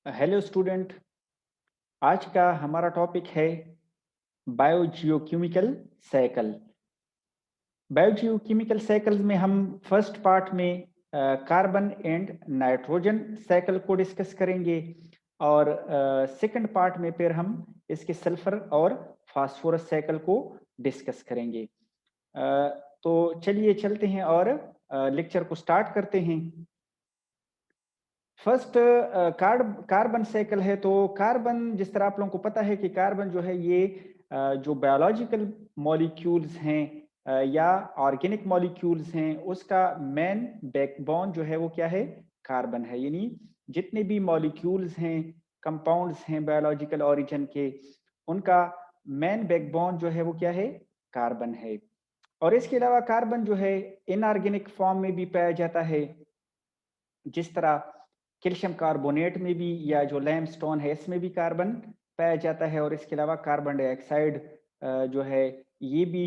Hello student. आज का हमारा टॉपिक है बायोजियोकेमिकल साइकिल। बायोजियोकेमिकल साइकिल्स में हम फर्स्ट पार्ट में कार्बन एंड नाइट्रोजन साइकिल को डिस्कस करेंगे और सेकंड पार्ट में फिर हम इसके सल्फर और फास्फोरस साइकिल को डिस्कस करेंगे। तो चलिए चलते हैं और लेक्चर को स्टार्ट करते हैं। फर्स्ट कार्बन साइकिल है। तो कार्बन, जिस तरह आप लोगों को पता है कि कार्बन जो है ये जो बायोलॉजिकल मॉलिक्यूल्स हैं या ऑर्गेनिक मॉलिक्यूल्स हैं, उसका मेन बैकबोन जो है वो क्या है? कार्बन है। यानी जितने भी मॉलिक्यूल्स हैं, कंपाउंड्स हैं बायोलॉजिकल ओरिजिन के, उनका मेन बैकबोन जो है वो क्या है? कार्बन है। और इसके अलावा कार्बन जो है इनऑर्गेनिक फॉर्म में भी पाया जाता है, जिस तरह कैल्शियम कार्बोनेट में भी या जो लैमस्टोन है इसमें भी कार्बन पाया जाता है। और इसके अलावा कार्बन डाइऑक्साइड जो है ये भी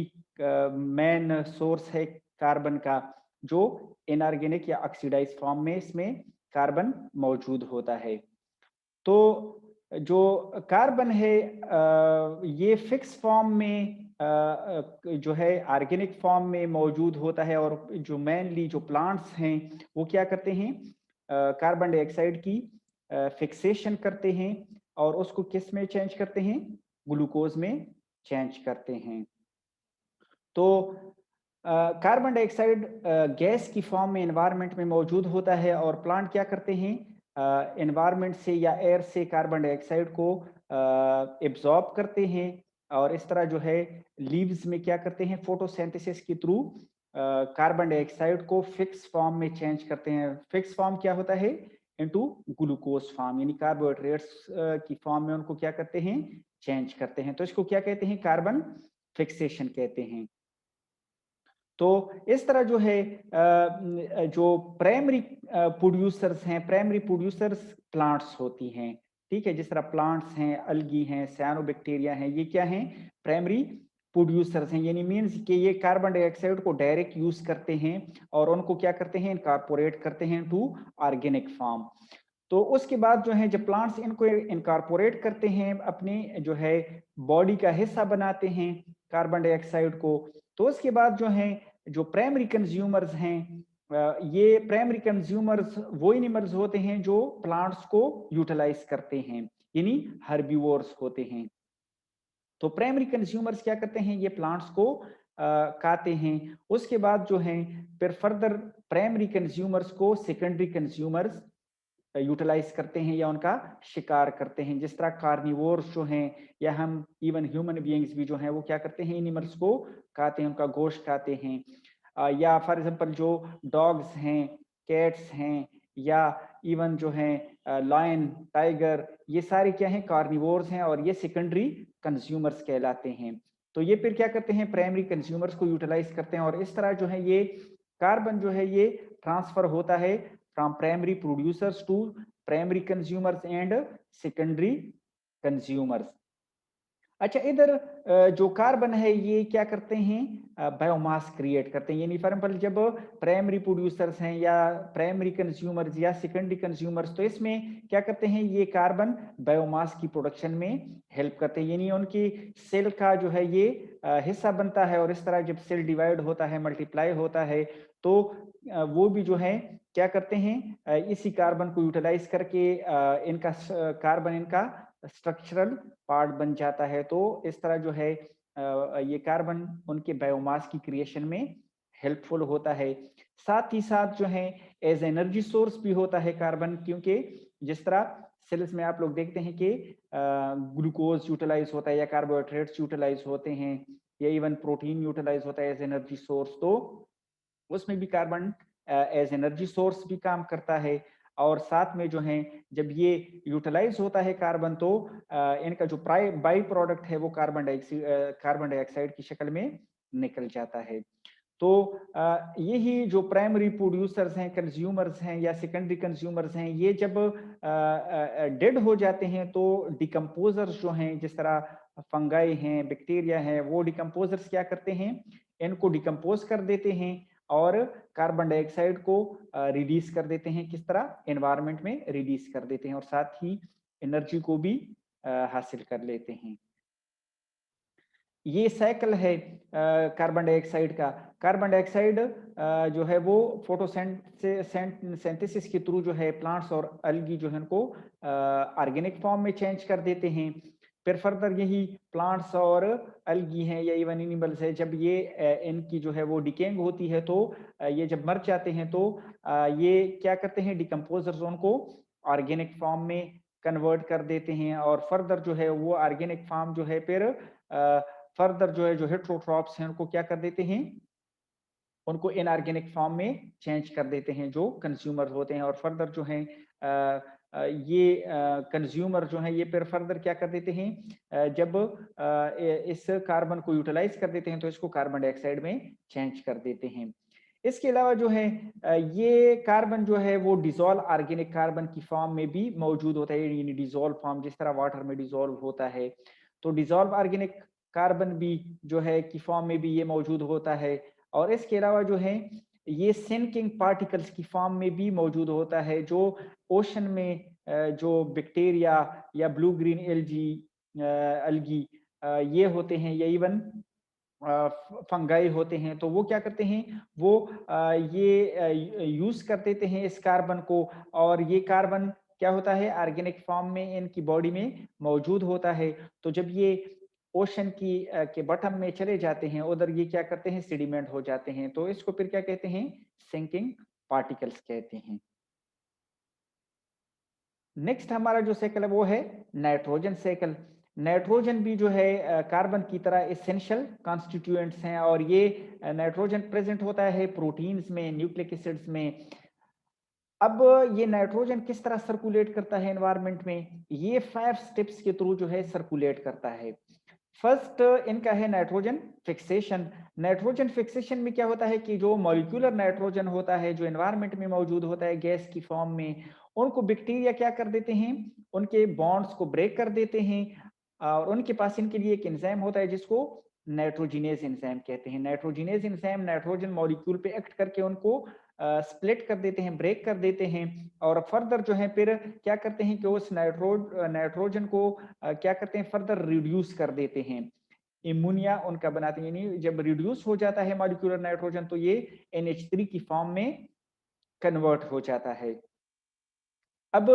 मेन सोर्स है कार्बन का, जो इनऑर्गेनिक या ऑक्सीडाइज फॉर्म में इसमें कार्बन मौजूद होता है। तो जो कार्बन है ये फिक्स फॉर्म में जो है ऑर्गेनिक फॉर्म में मौजूद होता है। और जो मेनली जो प्लांट्स हैं वो क्या करते हैं? कार्बन डाइऑक्साइड की फिक्सेशन करते हैं और उसको किस में चेंज करते हैं? ग्लूकोज में चेंज करते हैं। तो कार्बन डाइऑक्साइड गैस की फॉर्म में एनवायरनमेंट में मौजूद होता है और प्लांट क्या करते हैं? एनवायरनमेंट से या एयर से कार्बन डाइऑक्साइड को एब्जॉर्ब करते हैं और इस तरह जो है लीव्स में क्या करते हैं? फोटोसिंथेसिस के थ्रू कार्बन डाइऑक्साइड को फिक्स फॉर्म में चेंज करते हैं। फिक्स फॉर्म क्या होता है? इनटू ग्लूकोज फॉर्म, यानी कार्बोहाइड्रेट्स की फॉर्म में उनको क्या करते हैं? चेंज करते हैं। तो इसको क्या कहते हैं? कार्बन फिक्सेशन कहते हैं। तो इस तरह जो है जो प्राइमरी प्रोड्यूसर्स हैं, प्राइमरी प्रोड्यूसर्स प्लांट्स होती हैं। ठीक है, जिस तरह प्लांट्स हैं, अलगी हैं, साइनोबैक्टीरिया हैं, ये क्या हैं? प्राइमरी प्रोड्यूसर्स हैं। यानी मीन्स कि ये कार्बन डाइऑक्साइड को डायरेक्ट यूज करते हैं और उनको क्या करते हैं? इनकॉर्पोरेट करते हैं टू ऑर्गेनिक फॉर्म। तो उसके बाद जो है जब प्लांट्स इनको इनकॉर्पोरेट करते हैं, अपने जो है बॉडी का हिस्सा बनाते हैं कार्बन डाइऑक्साइड को, तो उसके बाद जो है जो प्राइमरी कंज्यूमर्स हैं, ये प्राइमरी कंज्यूमर्स वो एनिमल्स होते हैं जो प्लांट्स को यूटिलाइज करते हैं, यानी हर्बीवोर्स होते हैं। तो प्राइमरी कंज्यूमर्स क्या करते हैं? ये प्लांट्स को खाते हैं। उसके बाद जो है फिर फर्दर प्राइमरी कंज्यूमर्स को सेकेंडरी कंज्यूमर्स यूटिलाइज करते हैं या उनका शिकार करते हैं। जिस तरह कार्निवोर्स जो हैं या हम इवन ह्यूमन बीइंग्स भी जो हैं वो क्या करते हैं? एनिमल्स को खाते हैं, उनका गोश्त खाते हैं। या फॉर एग्जांपल जो डॉग्स हैं, कैट्स हैं या इवन जो हैं लायन, टाइगर, ये सारे क्या हैं? कार्निवोर्स हैं और ये सेकेंडरी कंज्यूमर्स कहलाते हैं। तो ये फिर क्या करते हैं? प्राइमरी कंज्यूमर्स को यूटिलाइज करते हैं और इस तरह जो है ये कार्बन जो है ये ट्रांसफर होता है from primary producers to primary consumers and secondary consumers. अच्छा, इधर जो कार्बन है ये क्या करते हैं? बायोमास क्रिएट करते हैं। यानी फॉर एग्जाम्पल जब प्राइमरी प्रोड्यूसर्स हैं या प्राइमरी कंज्यूमर्स या सेकेंडरी कंज्यूमर्स, तो इसमें क्या करते हैं? ये कार्बन बायोमास की प्रोडक्शन में हेल्प करते हैं। यानी उनकी सेल का जो है ये हिस्सा बनता है और इस तरह जब सेल डिवाइड होता है, मल्टीप्लाई होता है, तो वो भी जो है क्या करते हैं? इसी कार्बन को यूटिलाइज करके इनका कार्बन इनका स्ट्रक्चरल पार्ट बन जाता है। तो इस तरह जो है ये कार्बन उनके बायोमास की क्रिएशन में हेल्पफुल होता है। साथ ही साथ जो है एज एनर्जी सोर्स भी होता है कार्बन, क्योंकि जिस तरह सेल्स में आप लोग देखते हैं कि ग्लूकोज यूटिलाइज होता है या कार्बोहाइड्रेट्स यूटिलाइज होते हैं या इवन प्रोटीन यूटिलाइज होता है एज एनर्जी सोर्स, तो उसमें भी कार्बन एज एनर्जी सोर्स भी काम करता है। और साथ में जो है जब ये यूटिलाइज होता है कार्बन, तो इनका जो बाई प्रोडक्ट है वो कार्बन डाइऑक्साइड की शक्ल में निकल जाता है। तो यही जो प्राइमरी प्रोड्यूसर्स हैं, कंज्यूमर्स हैं या सेकेंडरी कंज्यूमर्स हैं, ये जब डेड हो जाते हैं तो डिकम्पोजर्स जो हैं, जिस तरह फंगाई हैं, बैक्टीरिया हैं, वो डिकम्पोजर्स क्या करते हैं? इनको डिकम्पोज कर देते हैं और कार्बन डाइऑक्साइड को रिलीज कर देते हैं। किस तरह? एनवायरनमेंट में रिलीज कर देते हैं और साथ ही एनर्जी को भी हासिल कर लेते हैं। ये साइकिल है कार्बन डाइऑक्साइड का। कार्बन डाइऑक्साइड जो है वो फोटोसिंथेसिस के थ्रू जो है प्लांट्स और अलगी जो है उनको ऑर्गेनिक फॉर्म में चेंज कर देते हैं। फिर फर्दर यही प्लांट्स और अलगी हैं या इवन एनिमल्स है, जब ये इनकी जो है वो डिकेइंग होती है तो ये जब मर जाते हैं तो ये क्या करते हैं, डिकम्पोजर्स उनको ऑर्गेनिक फॉर्म में कन्वर्ट कर देते हैं और फर्दर जो है वो ऑर्गेनिक फॉर्म जो है फिर फर्दर जो है जो हेट्रोट्रॉप्स हैं उनको क्या कर देते हैं, उनको इनऑर्गेनिक फॉर्म में चेंज कर देते हैं जो कंज्यूमर होते हैं। और फर्दर जो है ये कंज्यूमर जो है ये फिर फर्दर क्या कर देते हैं, जब इस कार्बन को यूटिलाइज कर देते हैं तो इसको कार्बन डाइऑक्साइड में चेंज कर देते हैं। इसके अलावा जो है ये कार्बन जो है वो डिजोल्व ऑर्गेनिक कार्बन की फॉर्म में भी मौजूद होता है, यानी डिजोल्व फॉर्म जिस तरह वाटर में डिजोल्व होता है, तो डिजोल्व ऑर्गेनिक कार्बन भी जो है की फॉर्म में भी ये मौजूद होता है। और इसके अलावा जो है ये सिंकिंग पार्टिकल्स की फॉर्म में भी मौजूद होता है, जो ओशन में जो बैक्टीरिया या ब्लू ग्रीन एल्गी अलगी ये होते हैं या इवन फंगाई होते हैं, तो वो क्या करते हैं, वो ये यूज कर देते हैं इस कार्बन को। और ये कार्बन क्या होता है, ऑर्गेनिक फॉर्म में इनकी बॉडी में मौजूद होता है। तो जब ये ओशन की के बॉटम में चले जाते हैं उधर, ये क्या करते हैं, सेडिमेंट हो जाते हैं, तो इसको फिर क्या कहते हैं, सिंकिंग पार्टिकल्स कहते हैं। नेक्स्ट हमारा जो साइकिल है वो है नाइट्रोजन साइकिल। नाइट्रोजन भी जो है कार्बन की तरह एसेंशियल कॉन्स्टिट्यूएंट्स हैं और ये नाइट्रोजन प्रेजेंट होता है प्रोटीन्स में, न्यूक्लिक एसिड्स में। अब ये नाइट्रोजन किस तरह सर्कुलेट करता है एनवायरनमेंट में, ये 5 स्टेप्स के थ्रू जो है सर्कुलेट करता है। फर्स्ट इनका है नाइट्रोजन फिक्सेशन। नाइट्रोजन फिक्सेशन में क्या होता है कि जो मॉलिक्यूलर नाइट्रोजन होता है जो एनवायरनमेंट में मौजूद होता है गैस की फॉर्म में, उनको बैक्टीरिया क्या कर देते हैं, उनके बॉन्ड्स को ब्रेक कर देते हैं और उनके पास इनके लिए एक एंजाइम होता है जिसको नाइट्रोजिनेज एंजाइम कहते हैं। नाइट्रोजिनेज एंजाइम नाइट्रोजन मॉलिक्यूल पे एक्ट करके उनको स्प्लिट कर देते हैं, ब्रेक कर देते हैं और फर्दर जो है फिर क्या करते हैं कि उस नाइट्रोजन को क्या करते हैं, फर्दर रिड्यूस कर देते हैं, इमोनिया उनका बनाते हैं। यानी जब रिड्यूस हो जाता है मॉलिक्यूलर नाइट्रोजन तो ये NH3 की फॉर्म में कन्वर्ट हो जाता है। अब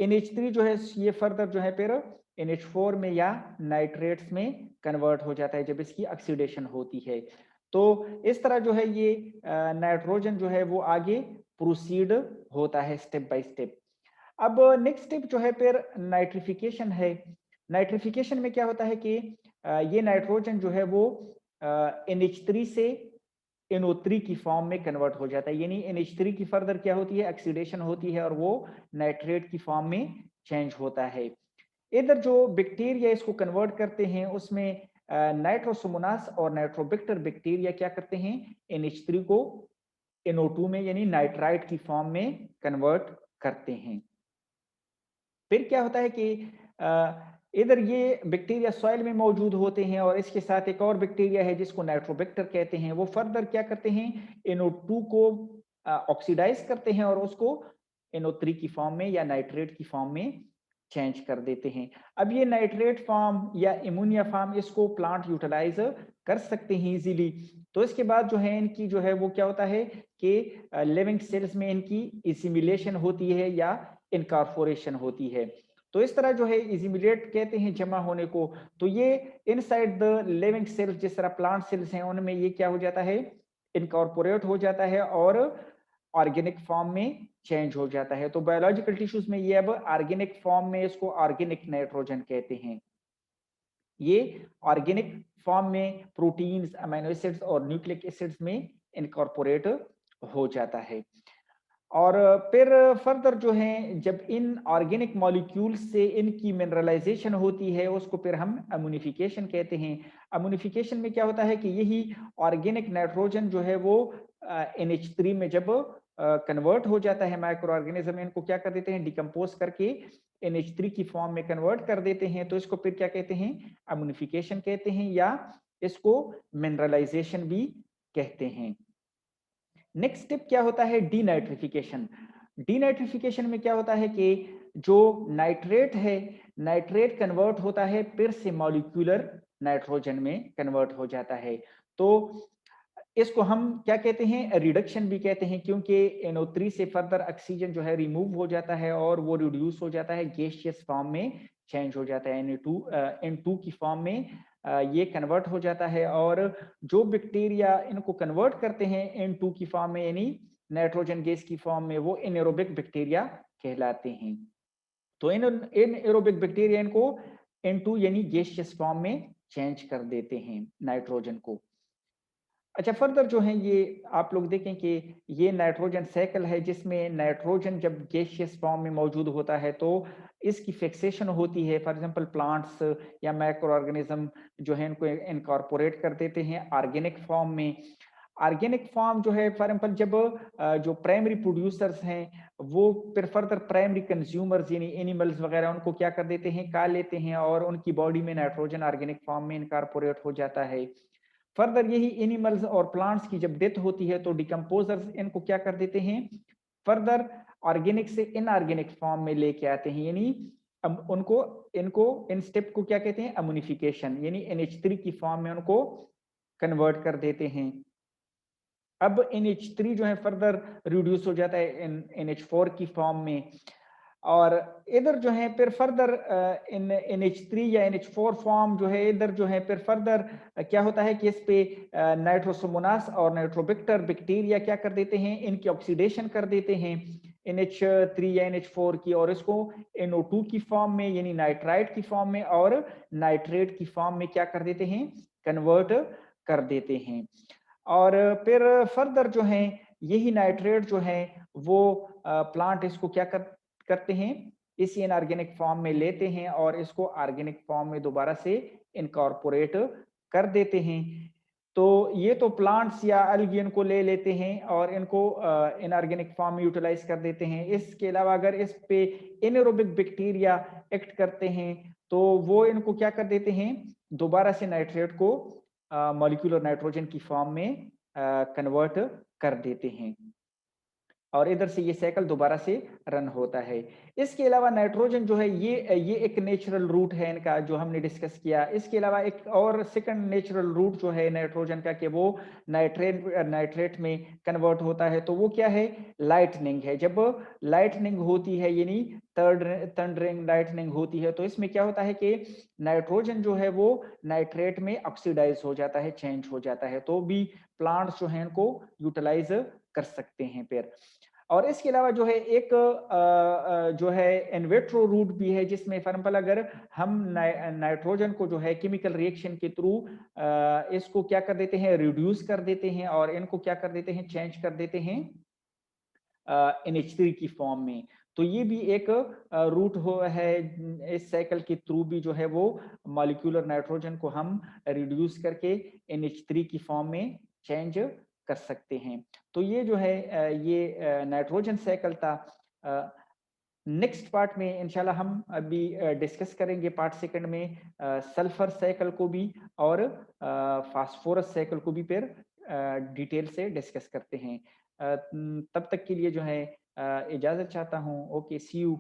NH3 जो है ये फर्दर जो है फिर NH4 में या नाइट्रेट्स में कन्वर्ट हो जाता है जब इसकी ऑक्सीडेशन होती है। तो इस तरह जो है ये नाइट्रोजन जो है वो आगे प्रोसीड होता है स्टेप बाय स्टेप। अब नेक्स्ट स्टेप जो है फिर नाइट्रिफिकेशन है। नाइट्रिफिकेशन में क्या होता है कि ये नाइट्रोजन जो है वो NH3 से NO3 की फॉर्म में कन्वर्ट हो जाता है, यानी NH3 की फर्दर क्या होती है, ऑक्सीडेशन होती है और वो नाइट्रेट की फॉर्म में चेंज होता है। इधर जो बैक्टीरिया इसको कन्वर्ट करते हैं उसमें नाइट्रोसोमोनास और नाइट्रोबैक्टर बैक्टीरिया क्या करते हैं, NH3 को NO2 में यानी नाइट्राइट की फॉर्म में कन्वर्ट करते हैं। फिर क्या होता है कि इधर ये बैक्टीरिया सॉइल में मौजूद होते हैं और इसके साथ एक और बैक्टीरिया है जिसको नाइट्रोबैक्टर कहते हैं, वो फर्दर क्या करते हैं, NO2 को ऑक्सीडाइज करते हैं और उसको NO3 की फॉर्म में या नाइट्रेट की फॉर्म में चेंज कर देते हैं। अब ये नाइट्रेट फॉर्म या इमोनिया फॉर्म इसको प्लांट यूटिलाइज कर सकते हैं इजीली। तो इसके बाद जो है इनकी जो है वो क्या होता है कि लिविंग सेल्स में इनकी एसिमिलेशन होती है या इनकॉर्पोरेशन होती है। तो इस तरह जो है एसिमिलेट कहते हैं जमा होने को। तो ये इनसाइड द लिविंग सेल्स जिस तरह प्लांट सेल्स हैं उनमें ये क्या हो जाता है, इनकॉर्पोरेट हो जाता है और ऑर्गेनिक फॉर्म में चेंज हो जाता है। तो बायोलॉजिकल टिश्यूज में ये अब ऑर्गेनिक फॉर्म में इसको ऑर्गेनिक नाइट्रोजन कहते हैं। ये ऑर्गेनिक फॉर्म में प्रोटीन्स, अमीनो एसिड्स और न्यूक्लिक एसिड्स में इनकॉर्पोरेट हो जाता है। और फिर फर्दर जो है जब इन ऑर्गेनिक मॉलिक्यूल्स से इनकी मिनरलाइजेशन होती है उसको फिर हम अम्यूनिफिकेशन कहते हैं। अम्यूनिफिकेशन में क्या होता है कि यही ऑर्गेनिक नाइट्रोजन जो है वो NH3 में जब कन्वर्ट हो जाता है माइक्रो ऑर्गेनिज्म, इनको क्या कर देते हैं, डिकम्पोज करके NH3 की फॉर्म में कन्वर्ट कर देते हैं। तो इसको फिर क्या कहते हैं, अम्यूनिफिकेशन कहते हैं या इसको मिनरलाइजेशन भी कहते हैं। नेक्स्ट स्टेप क्या होता है, डीनाइट्रिफिकेशन। डीनाइट्रिफिकेशन में क्या होता है कि जो नाइट्रेट है, नाइट्रेट कन्वर्ट होता है फिर से मॉलिक्यूलर नाइट्रोजन में कन्वर्ट हो जाता है। तो इसको हम क्या कहते हैं, रिडक्शन भी कहते हैं, क्योंकि NO3 से फर्दर ऑक्सीजन जो है रिमूव हो जाता है और वो रिड्यूस हो जाता है, गैसियस फॉर्म में चेंज हो जाता है, N2 की फॉर्म में ये कन्वर्ट हो जाता है। और जो बैक्टीरिया इनको कन्वर्ट करते हैं N2 की फॉर्म में, यानी नाइट्रोजन गैस की फॉर्म में, वो एनएरोबिक बैक्टीरिया कहलाते हैं। तो इन एनएरोबिक बैक्टीरिया इनको N2 यानी गैसियस फॉर्म में चेंज कर देते हैं नाइट्रोजन को। अच्छा, फर्दर जो है ये आप लोग देखें कि ये नाइट्रोजन साइकिल है, जिसमें नाइट्रोजन जब गैसियस फॉर्म में मौजूद होता है तो इसकी फिक्सेशन होती है। फॉर एग्जांपल प्लांट्स या माइक्रो ऑर्गेनिज्म जो है इनको इनकॉर्पोरेट कर देते हैं ऑर्गेनिक फॉर्म में। ऑर्गेनिक फॉर्म जो है फॉर एग्जांपल जब जो प्राइमरी प्रोड्यूसर्स हैं वो फिर फर्दर प्राइमरी कंज्यूमर्स यानी एनिमल्स वगैरह उनको क्या कर देते हैं, खा लेते हैं और उनकी बॉडी में नाइट्रोजन ऑर्गेनिक फॉर्म में इनकॉर्पोरेट हो जाता है। फर्दर यही एनिमल्स और प्लांट्स की जब डेथ होती है तो डिकम्पोजर्स इनको क्या कर देते हैं, फर्दर ऑर्गेनिक से इनऑर्गेनिक फॉर्म में लेके आते हैं, यानी उनको इनको इन स्टेप को क्या कहते हैं, अम्यूनिफिकेशन, यानी NH3 की फॉर्म में उनको कन्वर्ट कर देते हैं। अब NH3 जो है फर्दर रिड्यूस हो जाता है NH4 की फॉर्म में, और इधर जो है फिर फर्दर इन NH3 या NH4 फॉर्म जो है इधर जो है फिर फर्दर क्या होता है कि इस पे नाइट्रोसोमोनास और नाइट्रोबैक्टर बैक्टीरिया क्या कर देते हैं, इनकी ऑक्सीडेशन कर देते हैं NH3 या NH4 की, और इसको NO2 की फॉर्म में यानी नाइट्राइट की फॉर्म में और नाइट्रेट की फॉर्म में क्या कर देते हैं, कन्वर्ट कर देते हैं। और फिर फर्दर जो है यही नाइट्रेट जो है वो प्लांट इसको क्या करते हैं, इसी इनऑर्गेनिक फॉर्म में लेते हैं और इसको ऑर्गेनिक फॉर्म में दोबारा से इनकॉर्पोरेट कर देते हैं। तो ये तो प्लांट्स या अलगी इनको ले लेते हैं और इनको इनऑर्गेनिक फॉर्म में यूटिलाइज कर देते हैं। इसके अलावा अगर इस पे एनएरोबिक बैक्टीरिया एक्ट करते हैं तो वो इनको क्या कर देते हैं, दोबारा से नाइट्रेट को मॉलिक्यूलर नाइट्रोजन की फॉर्म में कन्वर्ट कर देते हैं और इधर से ये साइकिल दोबारा से रन होता है। इसके अलावा नाइट्रोजन जो है ये एक नेचुरल रूट है इनका जो हमने डिस्कस किया। इसके अलावा एक और सेकंड नेचुरल रूट जो है नाइट्रोजन का कि वो नाइट्रेट में कन्वर्ट होता है, तो वो क्या है, लाइटनिंग है। जब लाइटनिंग होती है यानी थंडरिंग लाइटनिंग होती है तो इसमें क्या होता है कि नाइट्रोजन जो है वो नाइट्रेट में ऑक्सीडाइज हो जाता है, चेंज हो जाता है, तो भी प्लांट्स जो है इनको यूटिलाइज कर सकते हैं फिर। और इसके अलावा जो है एक जो है इनविट्रो रूट भी है, जिसमें फॉर एग्जांपल अगर हम नाइट्रोजन को जो है केमिकल रिएक्शन के थ्रू इसको क्या कर देते हैं, रिड्यूस कर देते हैं और इनको क्या कर देते हैं, चेंज कर देते हैं NH3 की फॉर्म में। तो ये भी एक रूट है, इस साइकिल के थ्रू भी जो है वो मॉलिक्यूलर नाइट्रोजन को हम रिड्यूस करके NH3 की फॉर्म में चेंज कर सकते हैं। तो ये जो है ये नाइट्रोजन साइकिल था। नेक्स्ट पार्ट में इंशाल्लाह हम अभी डिस्कस करेंगे पार्ट सेकंड में सल्फर साइकिल को भी और फास्फोरस साइकिल को भी फिर डिटेल से डिस्कस करते हैं। तब तक के लिए जो है इजाजत चाहता हूँ। Okay, see you.